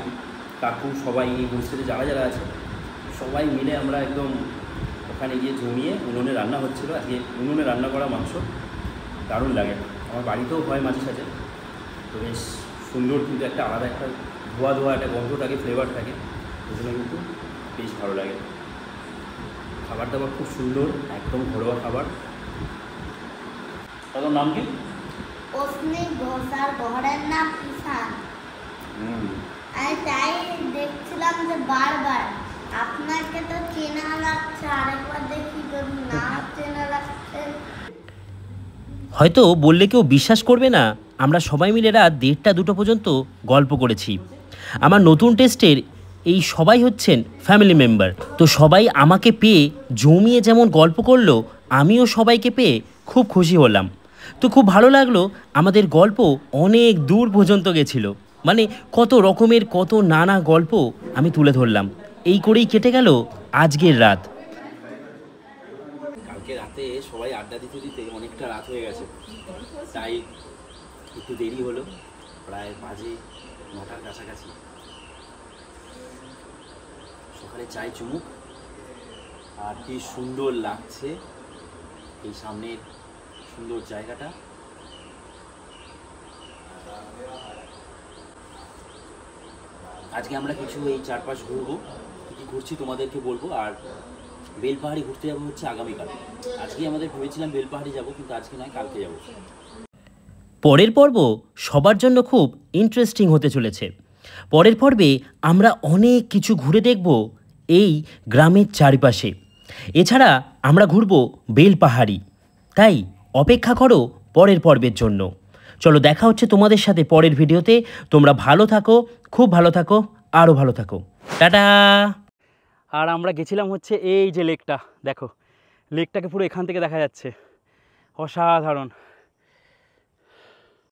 [SPEAKER 2] কাকু, সবাই এই হোস্টেলে যারা যারা আছে সবাই মিলে আমরা একদম ওখানে গিয়ে জমিয়ে উনুনে রান্না হচ্ছিলো। আজকে উনুনে রান্না করা মাংস দারুণ লাগে। আমার বাড়িতেও হয় মাঝে সাঝে। তো বেশ সুন্দর, কিন্তু একটা আলাদা একটা ধোয়া ধোয়া একটা গন্ধ থাকে, ফ্লেভার থাকে, ওই জন্য কিন্তু বেশ ভালো লাগে। খাবার দাবার খুব সুন্দর, একদম ঘরোয়া খাবার। তাদের নাম কি?
[SPEAKER 5] অস্মিক ঘোষ, আর ঘরের নাম ঈশান। আমি তাই দেখছিলাম যে বারবার আপনাকে তো চেনা লাগছে, আরেকবার দেখি যদি না চেনা লাগছে।
[SPEAKER 2] হয়তো বললে কেউ বিশ্বাস করবে না, আমরা সবাই মিলে রাত 1:30-2 পর্যন্ত গল্প করেছি। আমার নতুন টেস্টের এই সবাই হচ্ছেন ফ্যামিলি মেম্বার। তো সবাই আমাকে পেয়ে জমিয়ে যেমন গল্প করলো, আমিও সবাইকে পেয়ে খুব খুশি হলাম। তো খুব ভালো লাগলো। আমাদের গল্প অনেক দূর পর্যন্ত গেছিলো, মানে কত রকমের কত নানা গল্প আমি তুলে ধরলাম। এই করেই কেটে গেল আজকের রাত।
[SPEAKER 1] কালকে রাতে সবাই আড্ডা দিতে দিতে অনেকটা রাত হয়ে গেছে, তাই একটু দেরি হলো। প্রায় বাজে 9টার কাছাকাছি। সকালে চাই চুমুক। আর কি সুন্দর লাগছে এই সামনের সুন্দর জায়গাটা। আজকে আমরা কিছু এই চারপাশ ঘুরবো, কী ঘুরছি তোমাদেরকে বলবো। আর বেলপাহাড়ি ঘুরতে যাবো হচ্ছে আগামীকাল। আজকে আমাদের ভেবেছিলাম বেলপাহাড়ি যাবো, কিন্তু আজকে নয়, কালকে যাবো।
[SPEAKER 2] পরের পর্ব সবার জন্য খুব ইন্টারেস্টিং হতে চলেছে। পরের পর্বে আমরা অনেক কিছু ঘুরে দেখব এই গ্রামের চারপাশে। এছাড়া আমরা ঘুরব বেলপাহাড়ি। তাই অপেক্ষা করো পরের পর্বের জন্য। চলো, দেখা হচ্ছে তোমাদের সাথে পরের ভিডিওতে। তোমরা ভালো থাকো, খুব ভালো থাকো, আরও ভালো থাকো। টাটা। আর আমরা গেছিলাম হচ্ছে এই যে লেকটা, দেখো লেকটাকে পুরো এখান থেকে দেখা যাচ্ছে।
[SPEAKER 1] অসাধারণ।